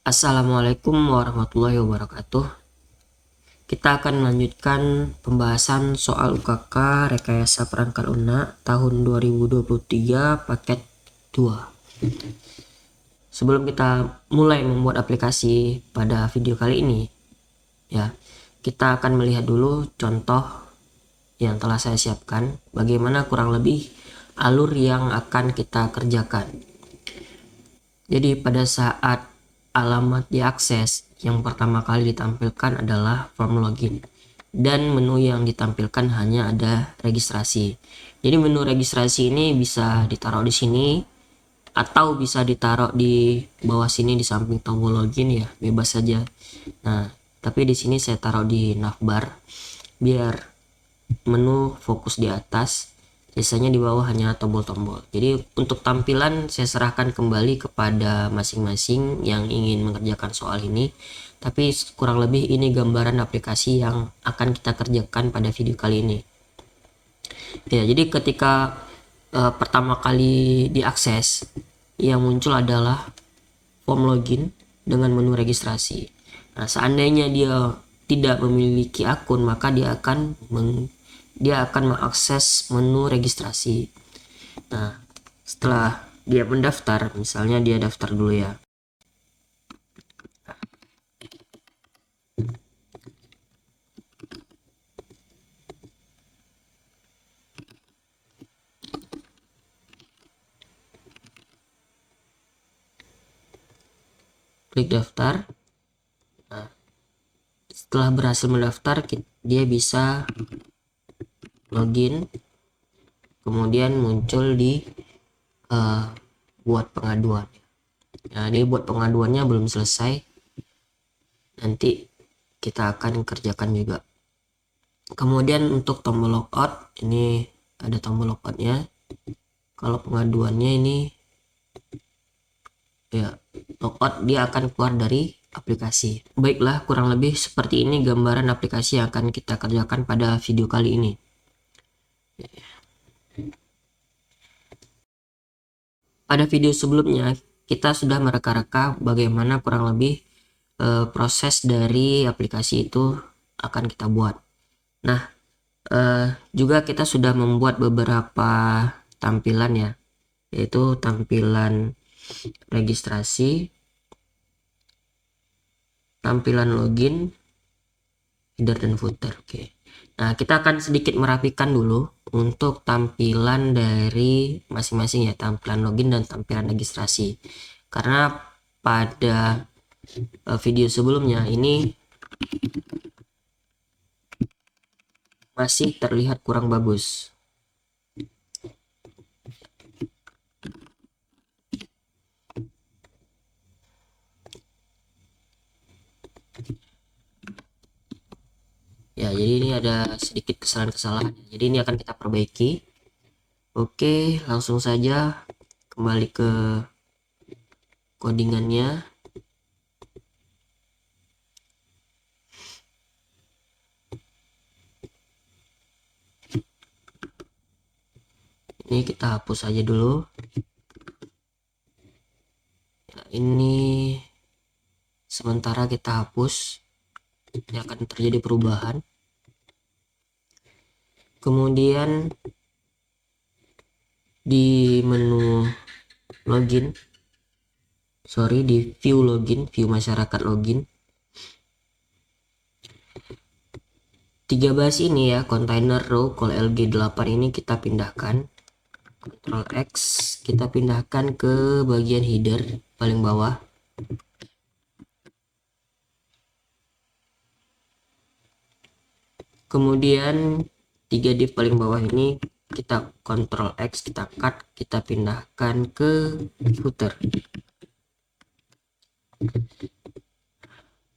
Assalamualaikum warahmatullahi wabarakatuh. Kita akan melanjutkan pembahasan soal UKK Rekayasa Perangkat Lunak tahun 2023 paket 2. Sebelum kita mulai membuat aplikasi pada video kali ini, ya, kita akan melihat dulu contoh yang telah saya siapkan, bagaimana kurang lebih alur yang akan kita kerjakan. Jadi pada saat alamat diakses, yang pertama kali ditampilkan adalah form login, dan menu yang ditampilkan hanya ada registrasi. Jadi menu registrasi ini bisa ditaruh di sini atau bisa ditaruh di bawah sini di samping tombol login, ya bebas saja. Nah, tapi di sini saya taruh di navbar biar menu fokus di atas, sisanya di bawah hanya tombol-tombol. Jadi untuk tampilan saya serahkan kembali kepada masing-masing yang ingin mengerjakan soal ini, tapi kurang lebih ini gambaran aplikasi yang akan kita kerjakan pada video kali ini. Ya, jadi ketika pertama kali diakses, yang muncul adalah form login dengan menu registrasi. Nah, seandainya dia tidak memiliki akun, maka dia akan mengakses menu registrasi. Nah, setelah dia mendaftar, misalnya dia daftar dulu ya. Klik daftar. Nah, setelah berhasil mendaftar, dia bisa login, kemudian muncul di buat pengaduan. Nah, dia buat pengaduannya belum selesai, nanti kita akan kerjakan juga. Kemudian untuk tombol logout, ini ada tombol logoutnya. Kalau pengaduannya ini ya logout, dia akan keluar dari aplikasi. Baiklah, kurang lebih seperti ini gambaran aplikasi yang akan kita kerjakan pada video kali ini. Pada video sebelumnya kita sudah mereka-reka bagaimana kurang lebih proses dari aplikasi itu akan kita buat. Nah, juga kita sudah membuat beberapa tampilan ya, yaitu tampilan registrasi, tampilan login, header dan footer. Oke. Nah, kita akan sedikit merapikan dulu untuk tampilan dari masing-masing ya, tampilan login dan tampilan registrasi. Karena pada video sebelumnya ini masih terlihat kurang bagus. Ya, jadi ini ada sedikit kesalahan-kesalahan. Jadi ini akan kita perbaiki. Oke, langsung saja kembali ke codingannya. Ini kita hapus saja dulu. Ya, ini sementara kita hapus. Ini akan terjadi perubahan. Kemudian di menu login, di view login, view masyarakat login, 13 ini ya, container row call lg8 ini kita pindahkan. Ctrl X, kita pindahkan ke bagian header paling bawah. Kemudian 3 div paling bawah ini kita Ctrl X, kita cut, kita pindahkan ke footer.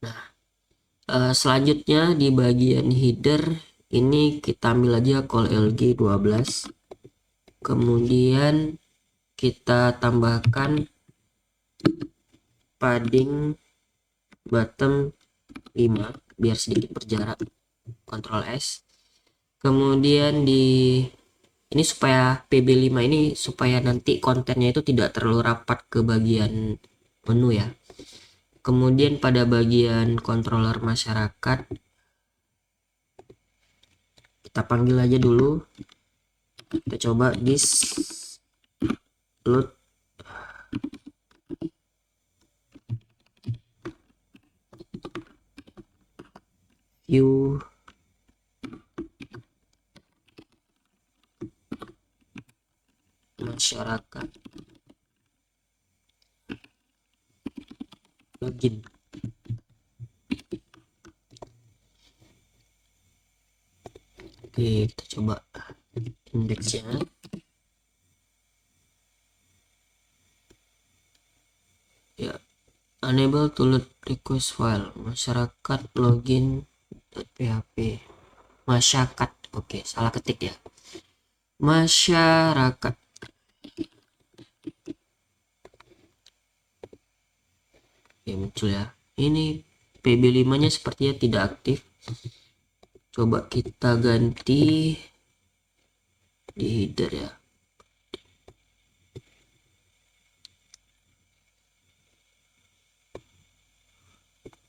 Nah, selanjutnya di bagian header ini kita ambil aja call lg12. Kemudian kita tambahkan padding bottom 5 biar sedikit berjarak. Ctrl S. Kemudian ini supaya PB5 ini supaya nanti kontennya itu tidak terlalu rapat ke bagian menu ya. Kemudian pada bagian controller masyarakat kita panggil aja dulu, kita coba this load view masyarakat login. Oke, kita coba indeksnya. Ya, unable to load request file masyarakat login.php. Masyarakat, oke, salah ketik ya. Masyarakat. Oke, muncul ya. Ini PB5 nya sepertinya tidak aktif. Coba kita ganti di header ya.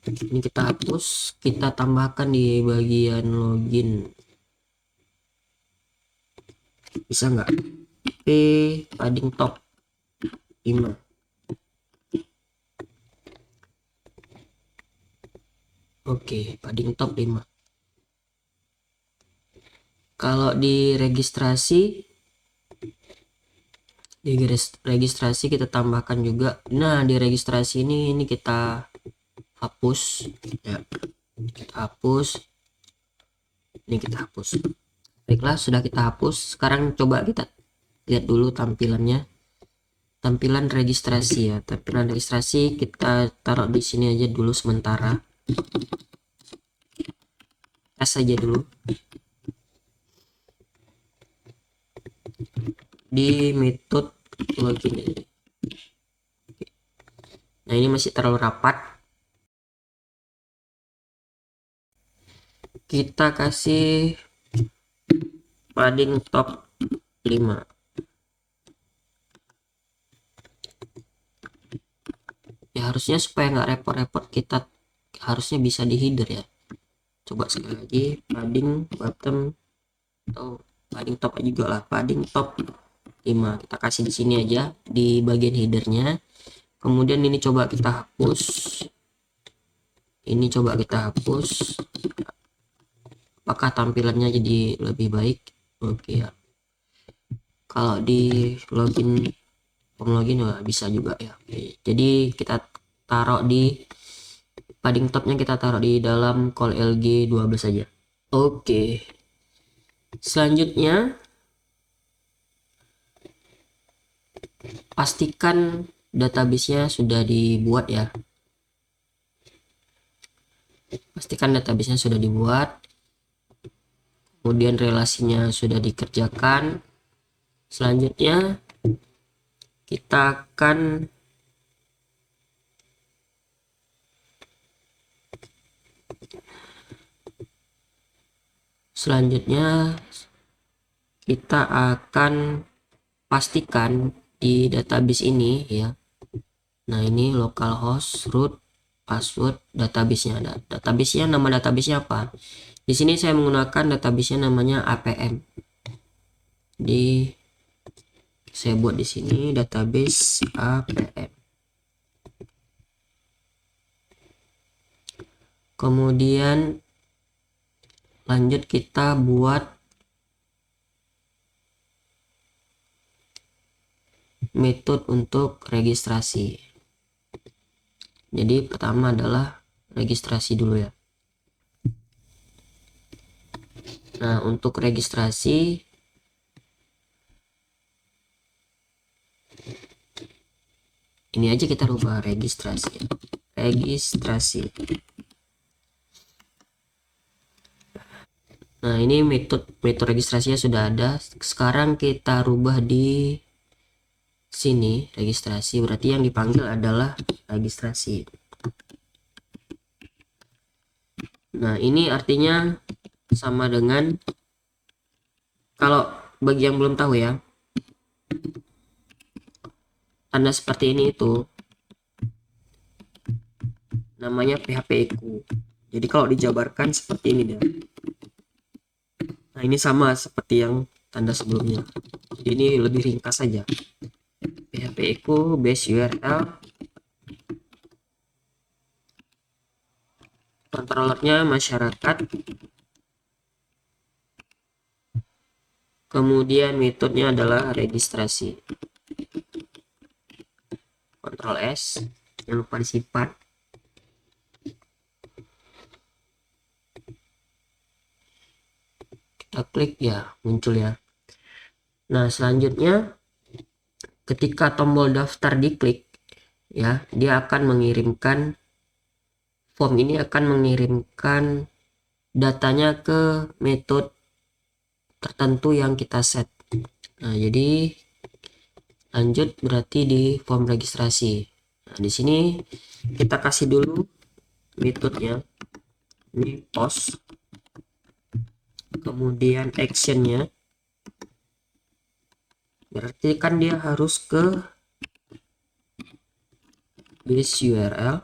Ini kita hapus, kita tambahkan di bagian login. Bisa nggak? Padding top 5. Oke, padding top 5. Kalau di registrasi kita tambahkan juga. Nah, di registrasi ini kita hapus ya. Kita hapus. Ini kita hapus. Baiklah, sudah kita hapus. Sekarang coba kita lihat dulu tampilannya. Tampilan registrasi ya. Tampilan registrasi kita taruh di sini aja dulu sementara. Tes saja dulu. Di metode login ini. Nah, ini masih terlalu rapat. Kita kasih padding top 5. Ya, harusnya supaya nggak repot-repot kita harusnya bisa di header ya. Coba sekali lagi, padding bottom atau padding top juga lah, padding top 5 kita kasih di sini aja di bagian headernya. Kemudian ini coba kita hapus, ini coba kita hapus. Apakah tampilannya jadi lebih baik? Oke ya. Kalau di login login ya bisa juga ya. Oke. Jadi kita taruh di padding topnya, kita taruh di dalam call lg 12 saja. Oke, selanjutnya pastikan databasenya sudah dibuat ya. Pastikan databasenya sudah dibuat, kemudian relasinya sudah dikerjakan. Selanjutnya kita akan pastikan di database ini ya. Nah, ini localhost root password databasenya. Databasenya, nama databasenya apa? Di sini saya menggunakan databasenya namanya APM. Saya buat di sini database APM. Kemudian lanjut kita buat metode untuk registrasi. Jadi pertama adalah registrasi dulu ya. Nah, untuk registrasi ini aja kita rubah registrasi. Nah, ini metode registrasinya sudah ada. Sekarang kita rubah di sini registrasi, berarti yang dipanggil adalah registrasi. Nah, ini artinya sama dengan, kalau bagi yang belum tahu ya, tanda seperti ini itu namanya PHP echo. Jadi kalau dijabarkan seperti ini deh. Nah, ini sama seperti yang tanda sebelumnya. Jadi ini lebih ringkas saja. PHP echo base URL. Controllernya masyarakat. Kemudian metodenya adalah registrasi. Ctrl S, jangan lupa disimpan. Kita klik ya, muncul ya. Nah, selanjutnya ketika tombol daftar diklik ya, dia akan mengirimkan form ini akan mengirimkan datanya ke metode tertentu yang kita set. Nah, jadi lanjut berarti di form registrasi. Nah, di sini kita kasih dulu metodenya. Ini post. Kemudian actionnya. Berarti kan dia harus ke base URL.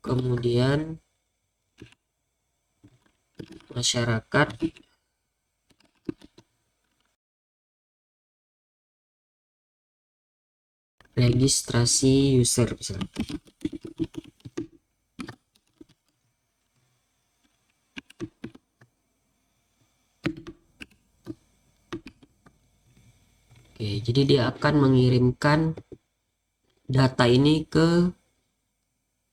Kemudian masyarakat, registrasi user misalnya. Oke, jadi dia akan mengirimkan data ini ke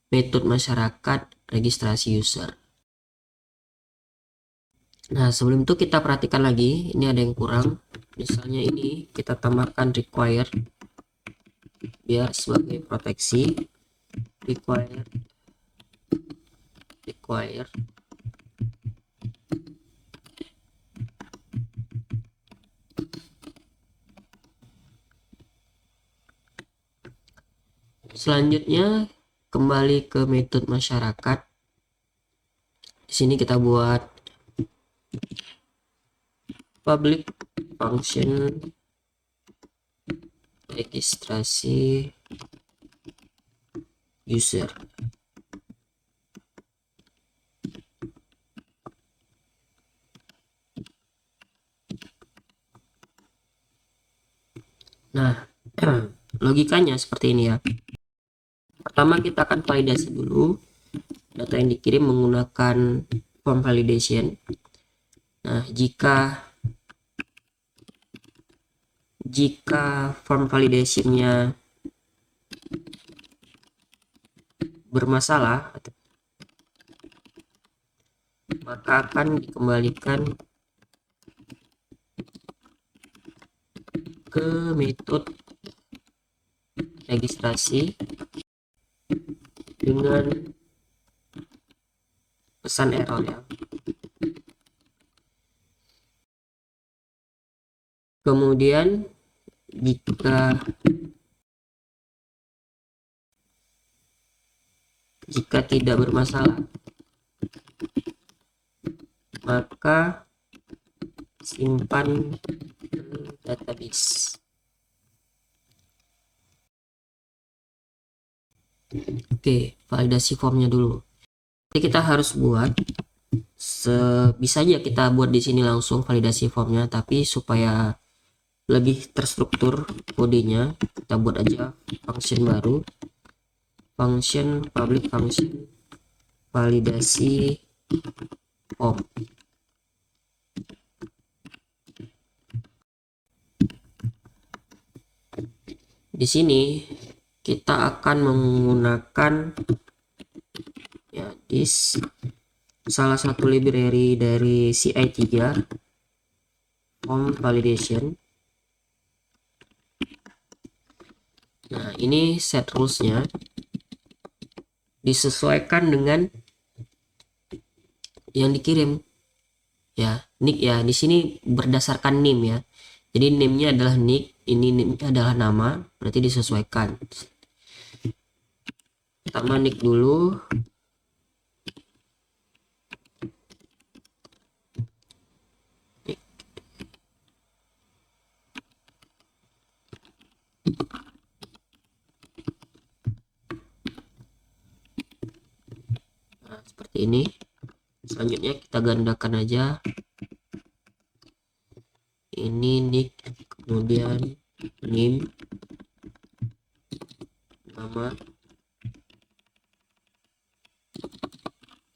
metode masyarakat registrasi user. Nah, sebelum itu kita perhatikan lagi, ini ada yang kurang. Misalnya ini kita tambahkan require biar sebagai proteksi. Require selanjutnya kembali ke metode masyarakat. Di sini kita buat public function registrasi user. Nah, logikanya seperti ini ya. Pertama kita akan validasi dulu data yang dikirim menggunakan form validation. Nah, jika form validationnya bermasalah, maka akan dikembalikan ke metode registrasi dengan pesan error ya. Kemudian jika tidak bermasalah, maka simpan ke database. Oke, validasi formnya dulu. Jadi kita harus buat bisa aja kita buat di sini langsung validasi formnya, tapi supaya lebih terstruktur kodenya, kita buat aja function baru, function public function validasi form. Di sini kita akan menggunakan ya this salah satu library dari CI3 form validation. Nah, ini set rulesnya disesuaikan dengan yang dikirim ya, nick ya. Di sini berdasarkan name ya. Jadi name-nya adalah nick, ini name-nya adalah nama, berarti disesuaikan. Pertama nick dulu. seperti ini. Selanjutnya kita gandakan aja ini nick, kemudian name, nama,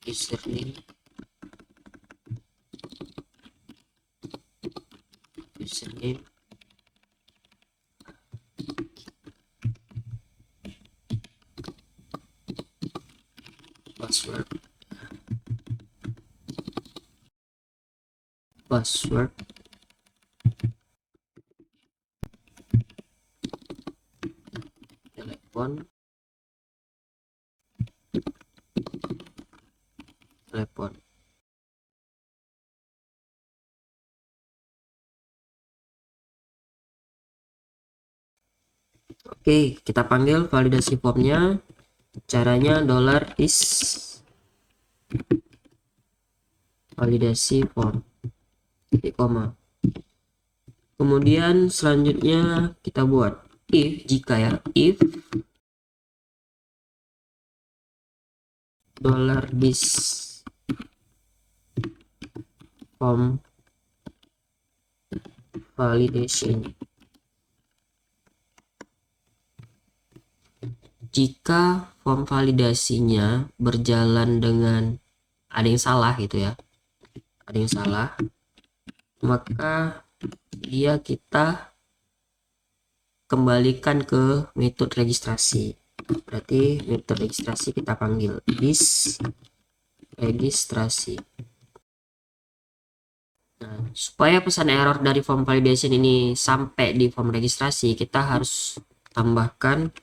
username, password, telepon. Oke, kita panggil validasi formnya. Caranya $is validasi form, titik koma. Kemudian selanjutnya kita buat if, jika ya, if $is form validation. Jika form validasinya berjalan dengan ada yang salah gitu ya, ada yang salah, maka dia kita kembalikan ke metode registrasi. Berarti metode registrasi kita panggil this registrasi. Nah, supaya pesan error dari form validation ini sampai di form registrasi, kita harus tambahkan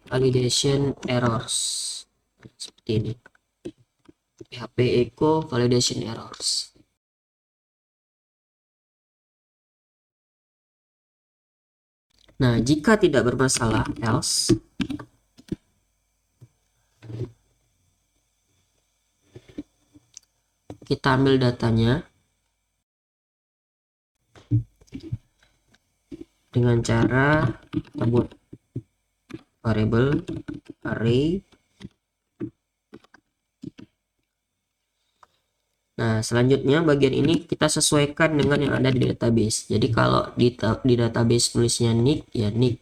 validation errors seperti ini. PHP echo validation errors. Nah, jika tidak bermasalah, else kita ambil datanya dengan cara kita buat variable array. Nah, selanjutnya bagian ini kita sesuaikan dengan yang ada di database. Jadi kalau di database tulisnya nick, ya nick.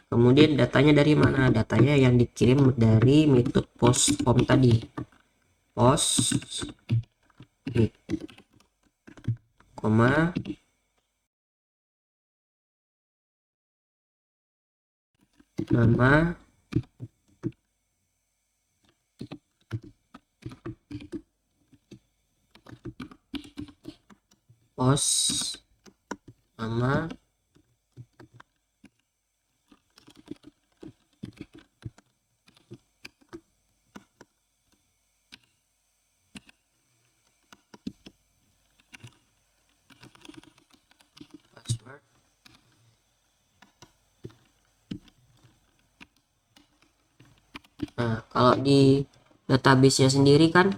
Kemudian datanya dari mana? Datanya yang dikirim dari metode post form tadi. Post nick, koma, nama, post, nama, password. Nah, kalau di database-nya sendiri kan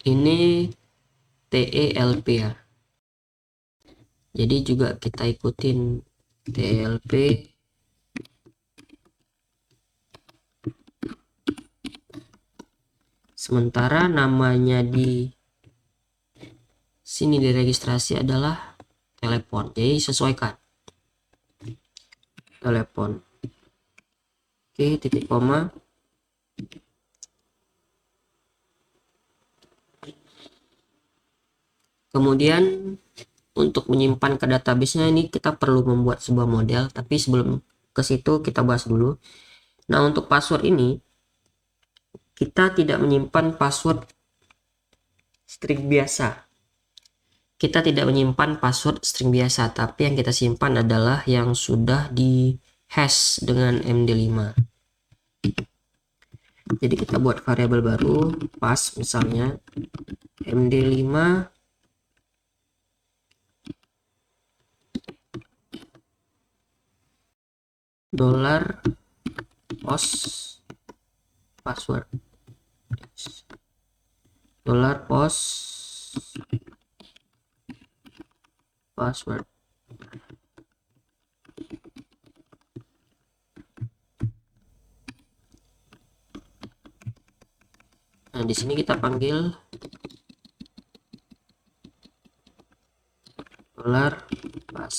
ini TELP ya. Jadi juga kita ikutin TELP. Sementara namanya di sini di registrasi adalah telepon. Jadi sesuaikan. Telepon. Oke, titik koma. Kemudian untuk menyimpan ke database-nya ini kita perlu membuat sebuah model, tapi sebelum ke situ kita bahas dulu. Nah, untuk password ini kita tidak menyimpan password string biasa. Kita tidak menyimpan password string biasa, tapi yang kita simpan adalah yang sudah di hash dengan MD5. Jadi kita buat variabel baru, pass misalnya MD5 $post password, $post password. Nah, di sini kita panggil $pas.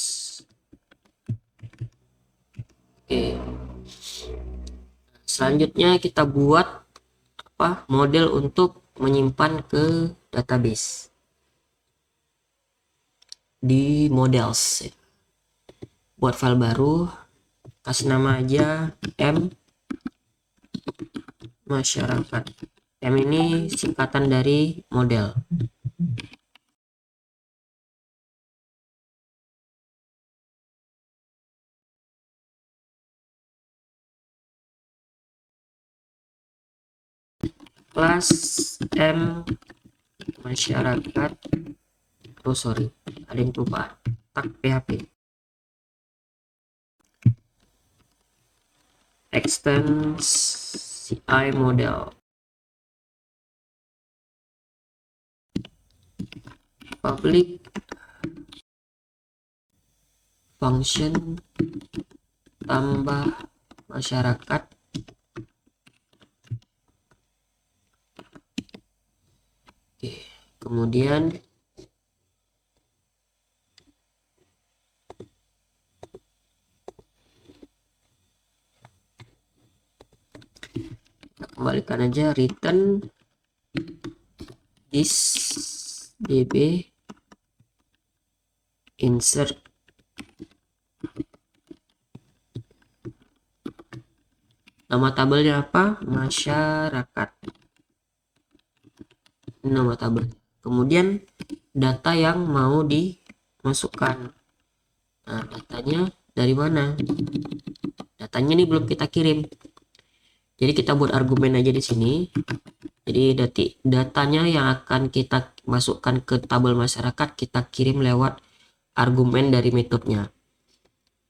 Oke. Selanjutnya kita buat model untuk menyimpan ke database di models. Buat file baru, kasih nama aja M masyarakat. M ini singkatan dari model. Kelas M masyarakat. Oh sorry, ada yang lupa. Tak PHP. Extends CI model. Public function tambah masyarakat. Oke, kemudian kita kembalikan aja return this db insert nama tabelnya apa? Masyarakat. Nama tabel. Kemudian data yang mau dimasukkan. Nah, datanya dari mana? Datanya ini belum kita kirim. Jadi kita buat argumen aja di sini. Jadi datanya yang akan kita masukkan ke tabel masyarakat kita kirim lewat argumen dari metodenya.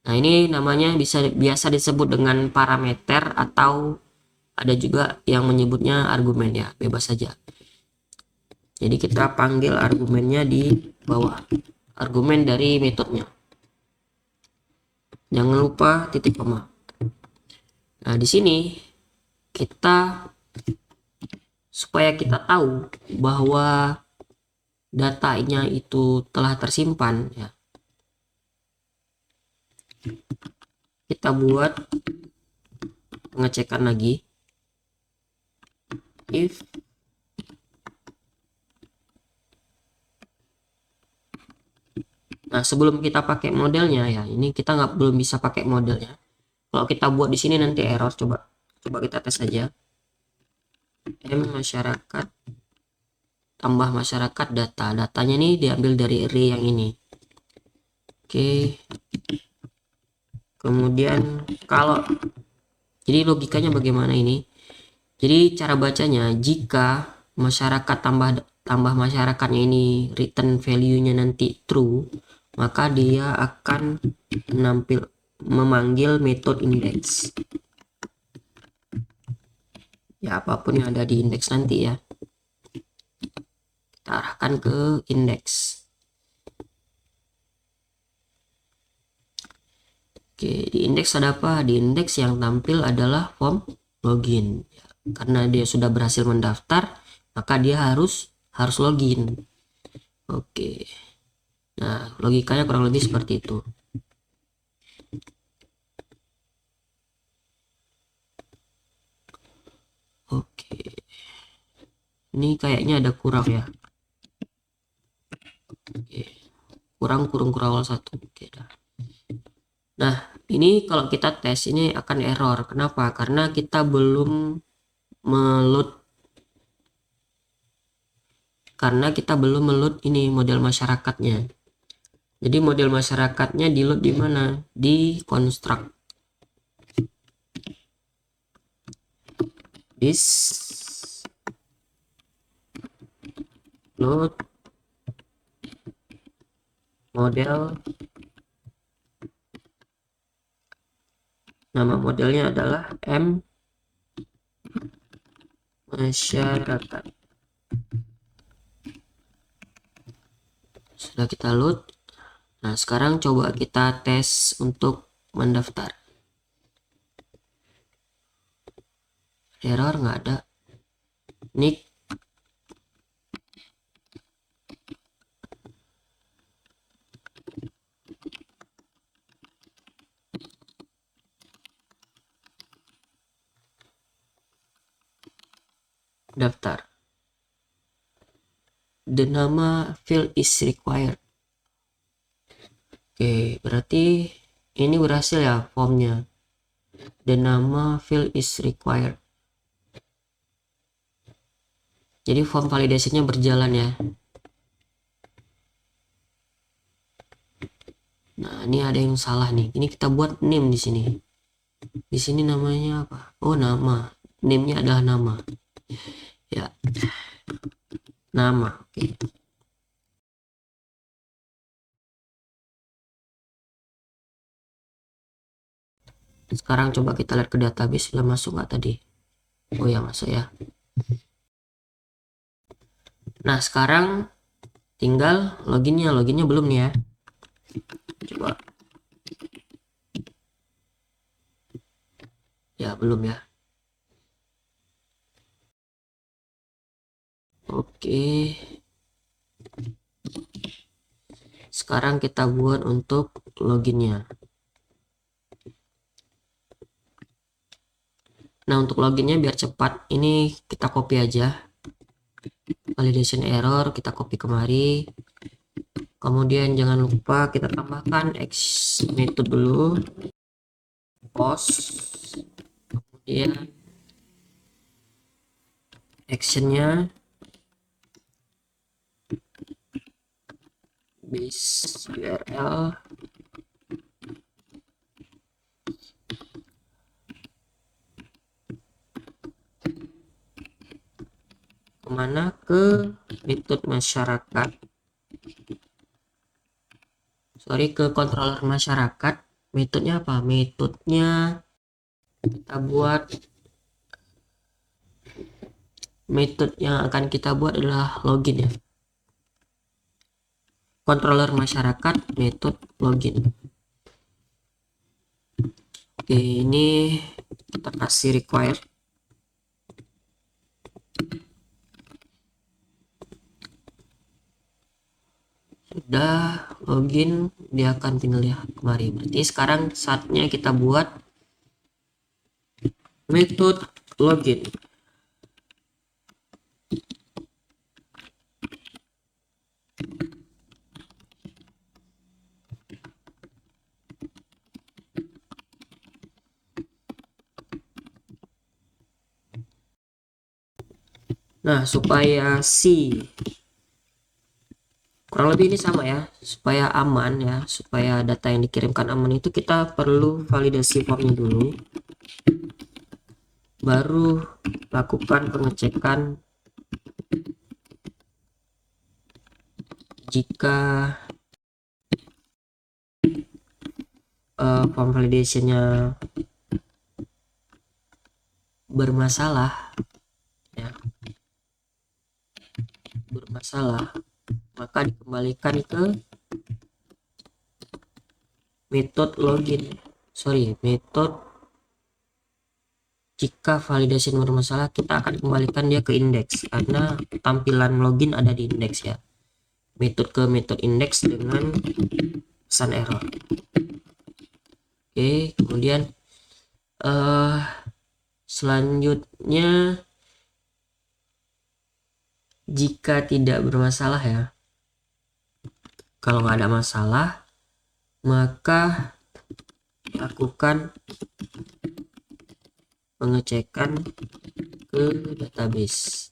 Nah, ini namanya biasa disebut dengan parameter atau ada juga yang menyebutnya argumen, ya, bebas saja. Jadi kita panggil argumennya di bawah. Argumen dari metodenya. Jangan lupa titik koma. Nah, di sini kita supaya kita tahu bahwa datanya itu telah tersimpan, ya. Kita buat pengecekan lagi. If Nah, sebelum kita pakai modelnya, ya, ini kita belum bisa pakai modelnya. Kalau kita buat di sini nanti error. Coba kita tes saja. M masyarakat tambah masyarakat datanya ini diambil dari array yang ini. Oke. Kemudian jadi logikanya bagaimana ini? Jadi cara bacanya, jika masyarakat tambah masyarakatnya ini return value-nya nanti true, maka dia akan memanggil metode index. Ya, apapun yang ada di index nanti, ya. Kita arahkan ke index. Oke, di indeks ada apa? Di indeks yang tampil adalah form login. Karena dia sudah berhasil mendaftar, maka dia harus login. Oke. Nah, logikanya kurang lebih seperti itu. Oke. Ini kayaknya ada kurang, ya. Oke. Kurang awal 1. Oke, dah. Nah, ini kalau kita tes ini akan error. Kenapa? Karena kita belum meload ini model masyarakatnya. Jadi model masyarakatnya di load di mana? Di construct. This load model. Nama modelnya adalah M masyarakat. Sudah kita load. Nah, sekarang coba kita tes untuk mendaftar. Error nggak ada. Nick. Daftar. The nama field is required. Oke, berarti ini berhasil ya formnya. The nama field is required. Jadi form validasinya berjalan ya. Nah, ini ada yang salah nih. Ini kita buat name di sini. Di sini namanya apa? Oh, nama. Name-nya adalah nama. Ya. Nama. Oke. Sekarang coba kita lihat ke database, sudah masuk nggak tadi? Oh ya, masuk ya. Nah, sekarang tinggal loginnya. Loginnya belum nih ya. Coba. Ya, belum ya. Oke. Sekarang kita buat untuk loginnya. Nah, untuk loginnya biar cepat, ini kita copy aja. Validation error, kita copy kemari. Kemudian jangan lupa kita tambahkan X method dulu. Post. Kemudian actionnya base URL kemana, ke metode masyarakat, ke controller masyarakat. Metodenya apa? Metodenya kita buat, metode yang akan kita buat adalah login ya. Controller masyarakat metode login. Oke, ini kita kasih required. Sudah login, dia akan tinggal lihat kemari. Berarti sekarang saatnya kita buat metode login. Nah, supaya kurang lebih ini sama ya, supaya aman ya, supaya data yang dikirimkan aman, itu kita perlu validasi formnya dulu, baru lakukan pengecekan jika form validationnya bermasalah ya, maka dikembalikan ke metode login. Metode jika validation bermasalah, kita akan kembalikan dia ke indeks karena tampilan login ada di indeks ya. Metode ke metode indeks dengan pesan error. Oke, kemudian selanjutnya jika tidak bermasalah ya, kalau nggak ada masalah, maka lakukan pengecekan ke database.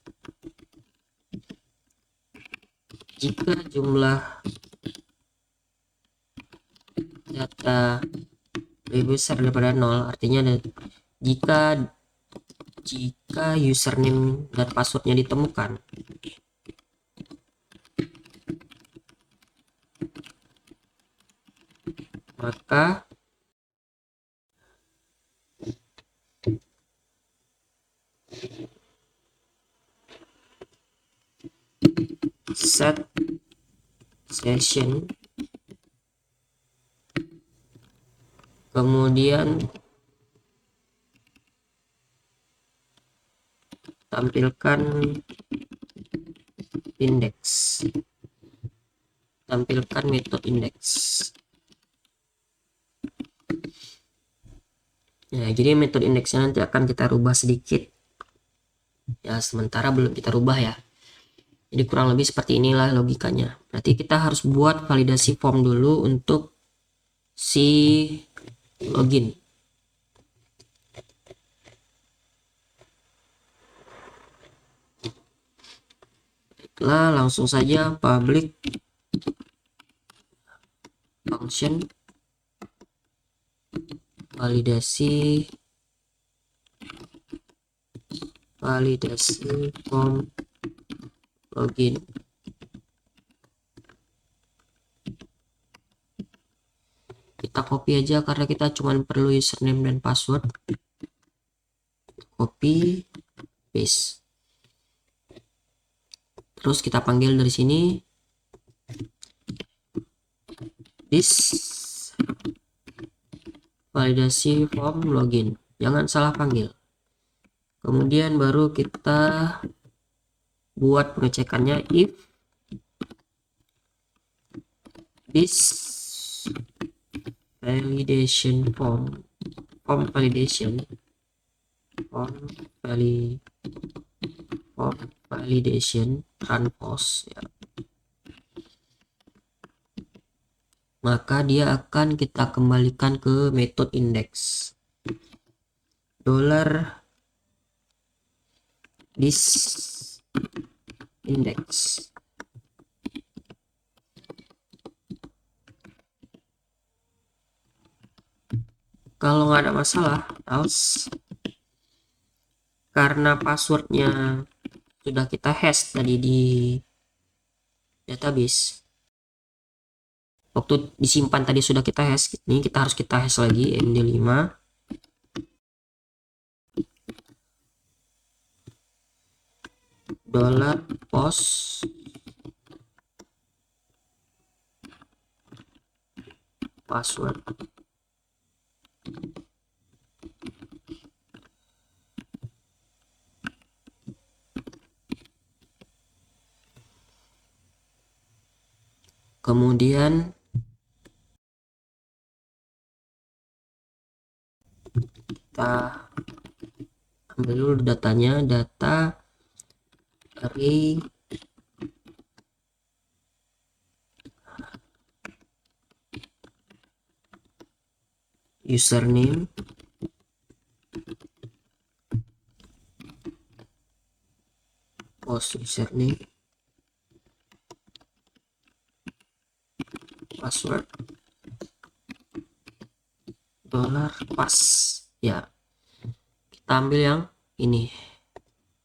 Jika jumlah data lebih besar daripada 0, artinya jika username dan passwordnya ditemukan, maka set session Kemudian tampilkan indeks, tampilkan metode indeks. Ya, jadi metode indeksnya nanti akan kita rubah sedikit. Ya, sementara belum kita rubah ya. Jadi kurang lebih seperti inilah logikanya. Berarti kita harus buat validasi form dulu untuk si login. Baiklah, langsung saja public function validasi form login. Kita copy aja karena kita cuma perlu username dan password. Copy paste. Terus kita panggil dari sini this validasi form login. Jangan salah panggil. Kemudian baru kita buat pengecekannya if this validation form validation run post ya, maka dia akan kita kembalikan ke metode index $this index. Kalau nggak ada masalah, else, karena passwordnya sudah kita hash tadi di database, waktu disimpan tadi sudah kita hash, ini kita harus kita hash lagi md5 $post password. Kemudian kita ambil dulu datanya, data array username post username password $pas ya, kita ambil yang ini.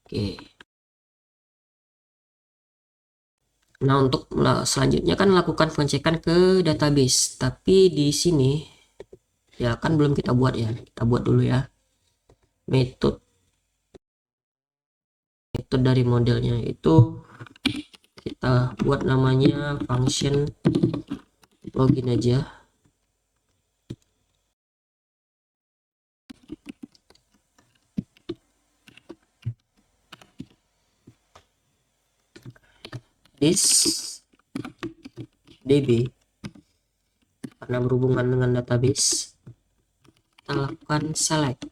Oke, nah untuk selanjutnya kan lakukan pengecekan ke database, tapi di sini ya kan belum kita buat ya, kita buat dulu ya metode dari modelnya, itu kita buat namanya function login aja. This db karena berhubungan dengan database, kita lakukan select.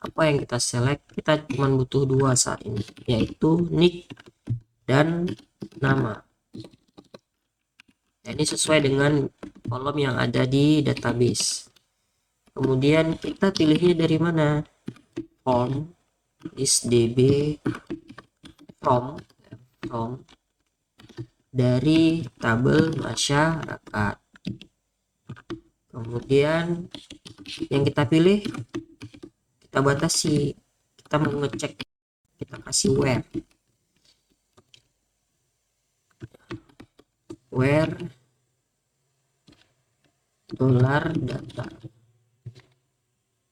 Apa yang kita select? Kita cuma butuh dua saat ini, yaitu nick dan nama. Nah, ini sesuai dengan kolom yang ada di database. Kemudian kita pilihnya dari mana? Form is db from dari tabel masyarakat. Kemudian yang kita pilih, kita batasi, kita mau ngecek, kita kasih where $data.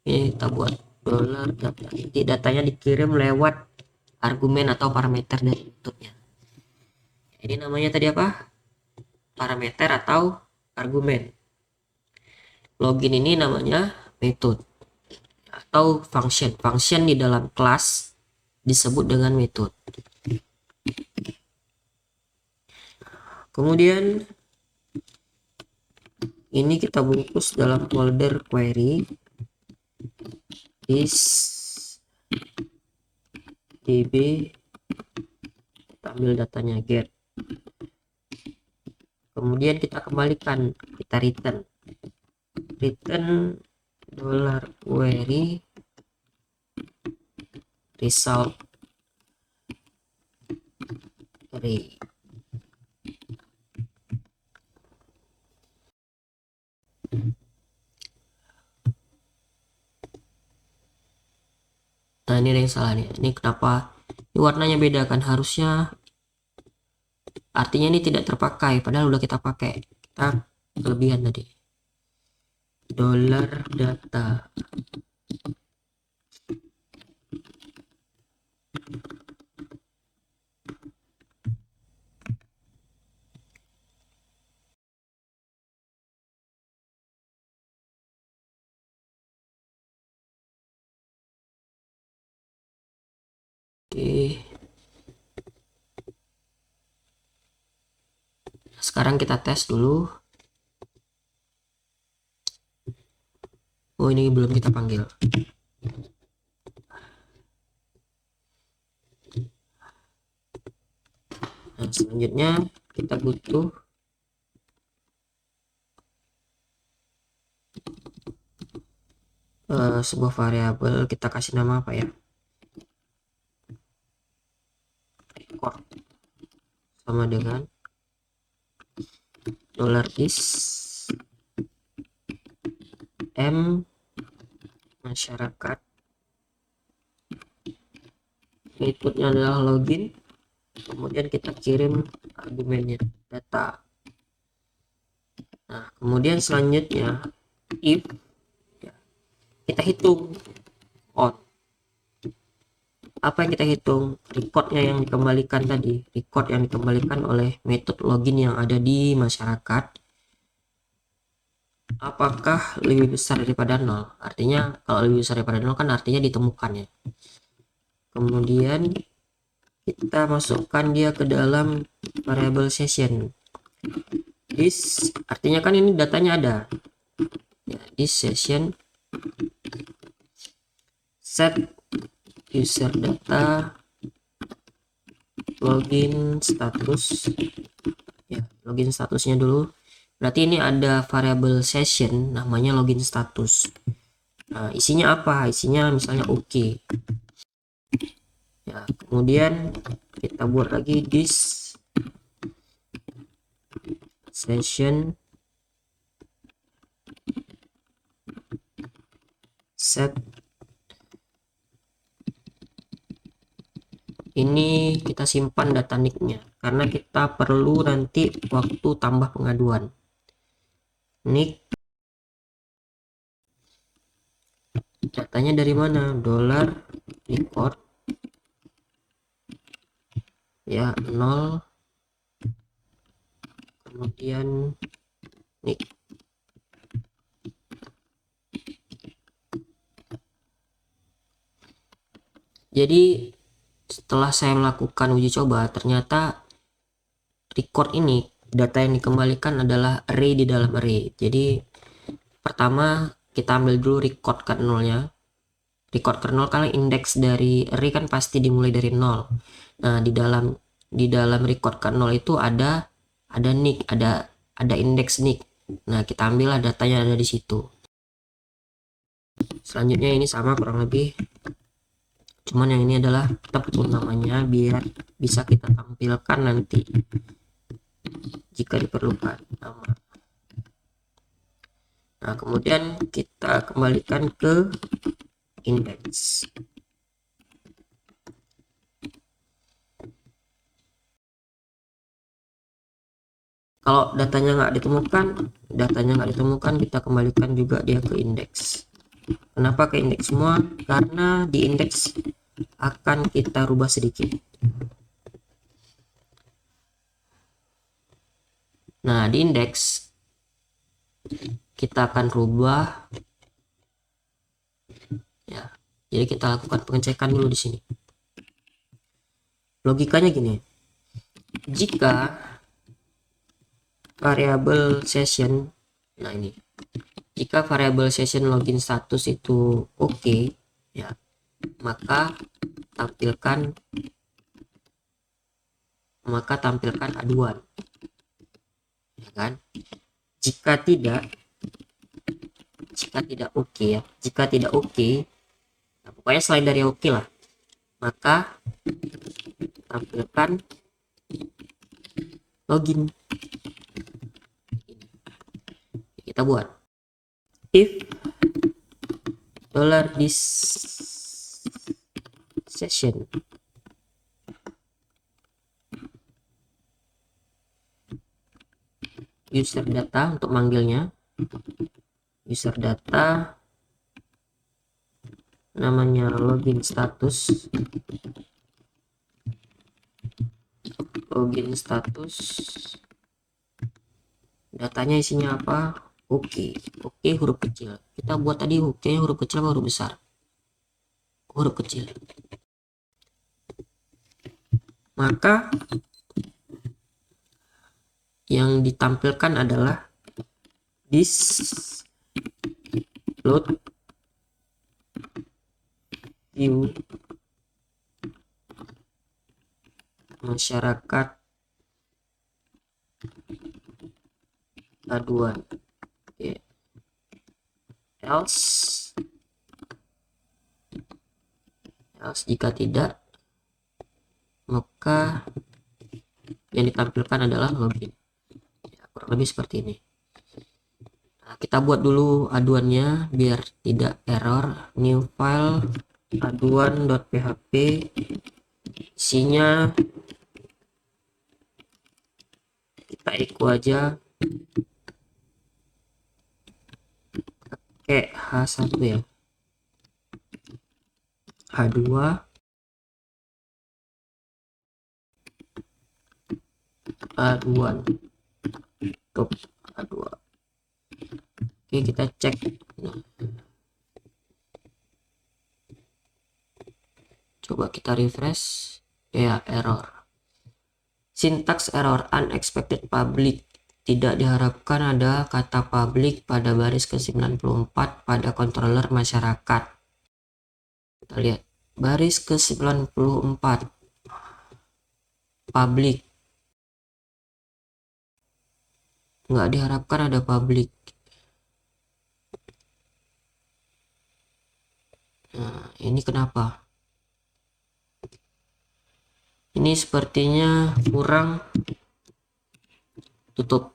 Ini kita buat $data. Nanti datanya dikirim lewat argumen atau parameter dari inputnya. Ini namanya tadi apa? Parameter atau argumen. Login ini namanya method atau function. Function di dalam kelas disebut dengan method. Kemudian ini kita bungkus dalam folder query is db, kita ambil datanya get, kemudian kita kembalikan, kita return $query result array. Nah, ini ada yang salah nih. Ini kenapa ini warnanya beda kan? Harusnya artinya ini tidak terpakai, padahal udah kita pakai. Kita kelebihan tadi. $data. Oke. Sekarang kita tes dulu. Oh, ini belum kita panggil. Nah, selanjutnya kita butuh sebuah variabel. Kita kasih nama apa ya? Record sama dengan $is m masyarakat. Metodenya adalah login, kemudian kita kirim argumennya data. Nah, kemudian selanjutnya if ya, kita hitung on. Apa yang kita hitung? Recordnya yang dikembalikan tadi, record yang dikembalikan oleh metode login yang ada di masyarakat, apakah lebih besar daripada 0? Artinya kalau lebih besar daripada 0 kan artinya ditemukan ya. Kemudian kita masukkan dia ke dalam variable session. This artinya kan ini datanya ada ya, this session set user data login status ya, login statusnya dulu. Berarti ini ada variable session namanya login status. Nah, isinya apa? Isinya misalnya oke. Ya, kemudian kita buat lagi this session set. Ini kita simpan data nicknya karena kita perlu nanti waktu tambah pengaduan. Nick datanya dari mana? $record ya 0, kemudian nick. Jadi setelah saya melakukan uji coba, ternyata record ini data yang dikembalikan adalah array di dalam array. Jadi pertama kita ambil dulu record kernelnya. Record kernel karena indeks dari array kan pasti dimulai dari 0. Nah, di dalam record kernel itu ada nick, ada indeks nick. Nah, kita ambillah datanya ada di situ. Selanjutnya ini sama kurang lebih, cuman yang ini adalah kita butuh namanya biar bisa kita tampilkan nanti jika diperlukan nama. Nah, kemudian kita kembalikan ke indeks. Kalau datanya nggak ditemukan, kita kembalikan juga dia ke indeks. Kenapa ke indeks semua? Karena di indeks akan kita rubah sedikit. Nah, di indeks kita akan rubah ya. Jadi kita lakukan pengecekan dulu di sini. Logikanya gini, jika variabel session, nah ini, jika variabel session login status itu oke, ya, maka tampilkan aduan, ya kan? Jika tidak oke, ya, jika tidak oke, nah, pokoknya selain dari oke lah, maka tampilkan login. Kita buat if $this session user data, untuk manggilnya user data namanya login status, datanya isinya apa? Oke, huruf kecil. Kita buat tadi oke huruf kecil atau huruf besar? Huruf kecil. Maka yang ditampilkan adalah this load view masyarakat aduan. Okay. Else jika tidak, maka yang ditampilkan adalah login. Ya, kurang lebih seperti ini. Nah, kita buat dulu aduannya biar tidak error. New file aduan.php, isinya kita echo aja pakai H1 ya, H2 aduan top A2. Oke, kita cek. Nah, coba kita refresh, ya error, syntax error, unexpected public, tidak diharapkan ada kata public pada baris ke-94 pada controller masyarakat. Kita lihat baris ke-94 public, nggak diharapkan ada public. Nah, ini kenapa? Ini sepertinya kurang. Tutup.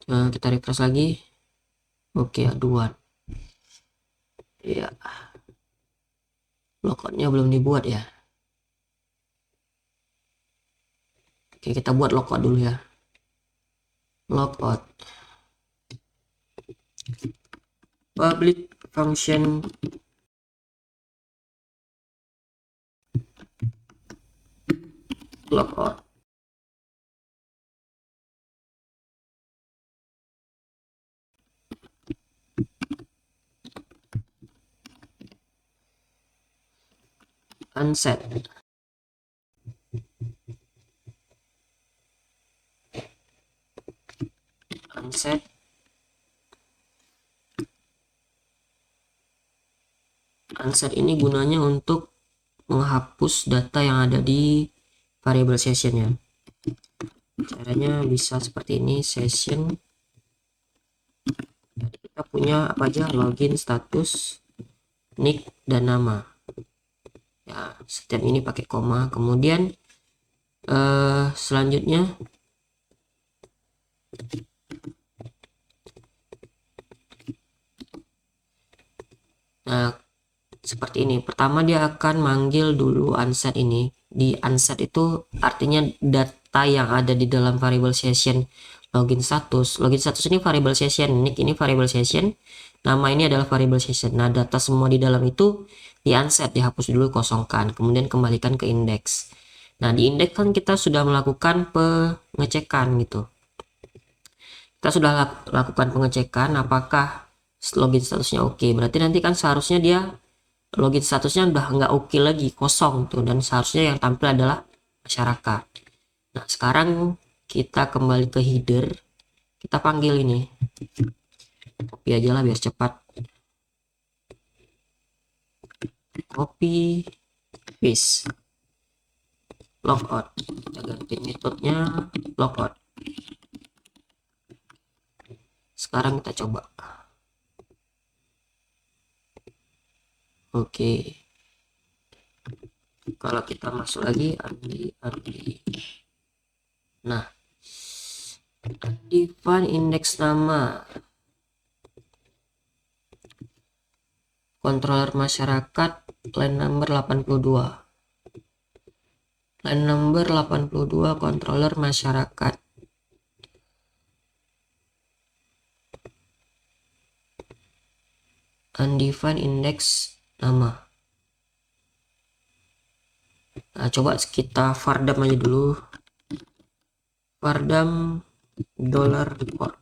Nah, kita refresh lagi. Oke, aduan. Ya. Logoutnya belum dibuat ya. Oke, kita buat logout dulu ya. Logout. Public function logout. Unset. Unset ini gunanya untuk menghapus data yang ada di variable session ya. Caranya bisa seperti ini, session. Jadi kita punya apa aja, login, status, nick, dan nama. Ya, setiap ini pakai koma. Kemudian selanjutnya seperti ini. Pertama dia akan manggil dulu unset ini. Di unset itu artinya data yang ada di dalam variable session login status. Login status ini variable session, nick ini variable session, nama ini adalah variable session. Nah, data semua di dalam itu di unset, dihapus dulu, kosongkan, kemudian kembalikan ke indeks. Nah, di indeks kan kita sudah melakukan pengecekan gitu. Kita sudah lakukan pengecekan apakah login statusnya oke. Berarti nanti kan seharusnya dia login statusnya udah nggak oke lagi, kosong tuh, dan seharusnya yang tampil adalah masyarakat. Nah, sekarang kita kembali ke header, kita panggil ini, copy aja lah biar cepat, copy paste, logout, kita ganti metodenya logout. Sekarang kita coba. Oke, kalau kita masuk lagi Andi. Nah, define indeks nama, controller masyarakat, line number 82, line number 82, controller masyarakat. Undefined index nama. Nah, coba kita vardam aja dulu, vardam $report.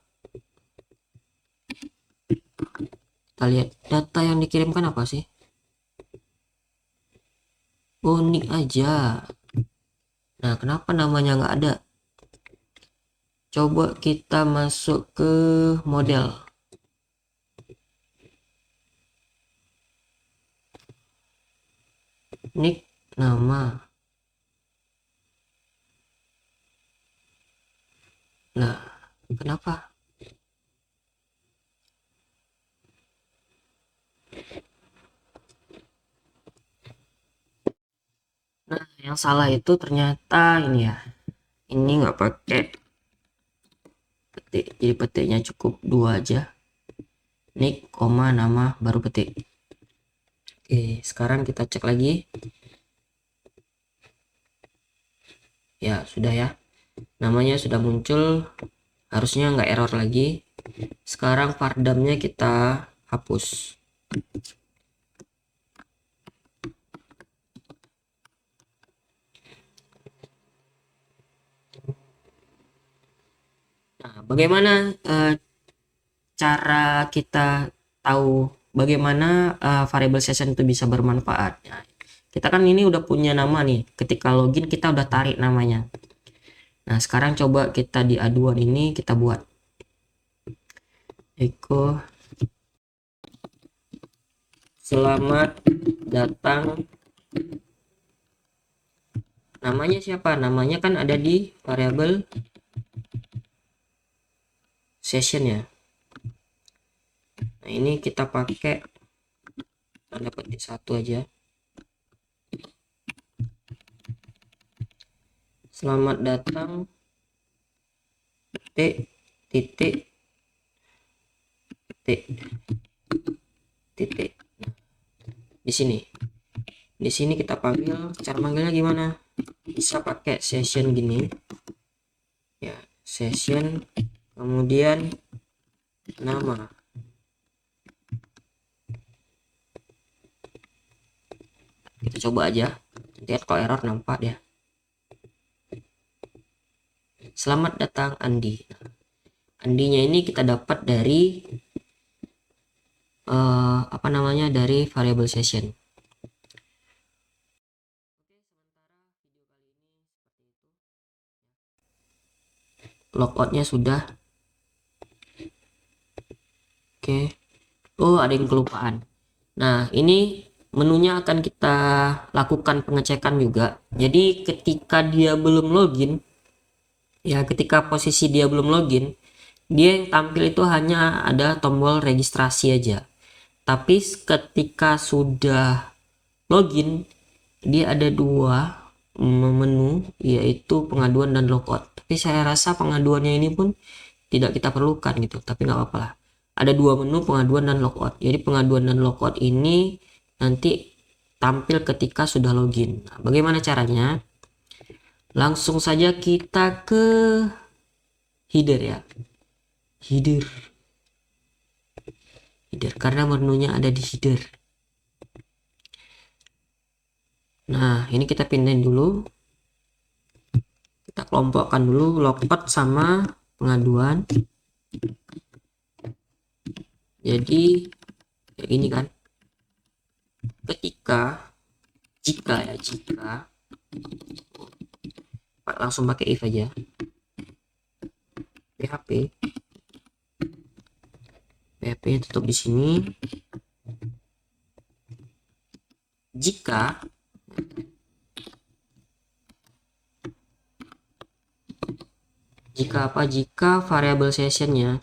Kita lihat data yang dikirimkan apa sih. Unik aja. Nah, kenapa namanya nggak ada? Coba kita masuk ke model. Nick nama. Nah, kenapa? Nah, yang salah itu ternyata ini ya. Ini nggak pakai petik, jadi petiknya cukup 2 aja. Nick, koma, nama, baru petik. Oke, sekarang kita cek lagi. Ya, sudah ya. Namanya sudah muncul. Harusnya nggak error lagi. Sekarang vardamnya kita hapus. Nah, bagaimana cara kita tahu bagaimana variable session itu bisa bermanfaat? Nah, kita kan ini udah punya nama nih. Ketika login kita udah tarik namanya. Nah, sekarang coba kita di aduan ini kita buat echo selamat datang. Namanya siapa? Namanya kan ada di variable session ya. Nah, ini kita pakai tanda petik 1 aja. Selamat datang titik titik. Di sini kita panggil, cara manggilnya gimana? Bisa pakai session gini ya, session kemudian nama. Kita coba aja, lihat kalau error nampak ya. Selamat datang Andi. Andinya ini kita dapat dari dari variable session. Logoutnya sudah. Oke. Oh, ada yang kelupaan. Nah, ini menunya akan kita lakukan pengecekan juga. Jadi ketika dia belum login, ya ketika posisi dia belum login, dia yang tampil itu hanya ada tombol registrasi aja. Tapi ketika sudah login, dia ada 2 menu, yaitu pengaduan dan logout. Tapi saya rasa pengaduannya ini pun tidak kita perlukan gitu, tapi nggak apa-apa lah. Ada 2 menu, pengaduan dan logout. Jadi pengaduan dan logout ini nanti tampil ketika sudah login. Nah, bagaimana caranya? Langsung saja kita ke header ya. Header karena menunya ada di header. Nah, ini kita pindahin dulu. Kita kelompokkan dulu logout sama pengaduan. Jadi kayak gini kan, jika langsung pakai if aja, PHP tutup di sini. Jika variabel sessionnya,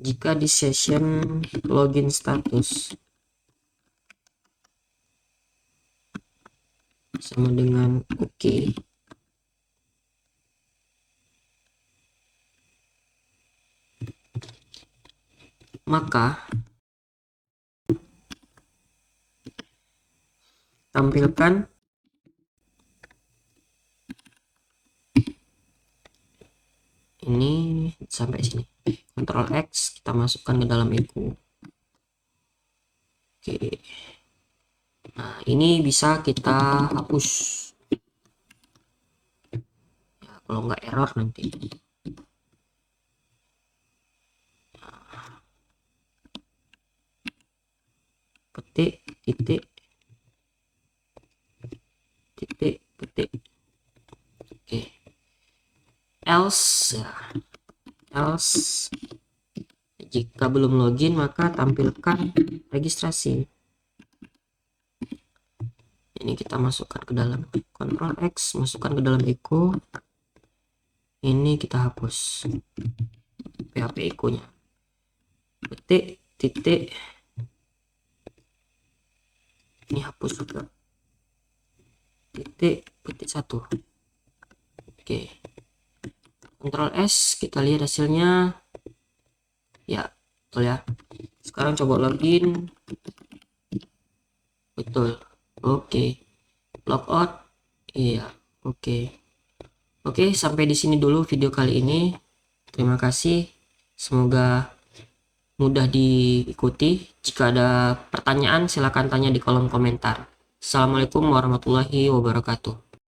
jika di session login status sama dengan oke, maka tampilkan ini sampai sini. Ctrl X, kita masukkan ke dalam echo. Oke. Nah, ini bisa kita hapus. Ya, kalau nggak error nanti. Petik, titik, petik. Oke. Else, jika belum login maka tampilkan registrasi. Ini kita masukkan ke dalam Ctrl X, masukkan ke dalam echo. Ini kita hapus PHP echo-nya. Petik, titik. Ini hapus juga. Titik, petik 1. Oke. Ctrl S, kita lihat hasilnya. Ya, betul ya. Sekarang coba login. Betul. Oke. Logout. Iya, oke. Oke, sampai di sini dulu video kali ini. Terima kasih. Semoga mudah diikuti. Jika ada pertanyaan, silakan tanya di kolom komentar. Assalamualaikum warahmatullahi wabarakatuh.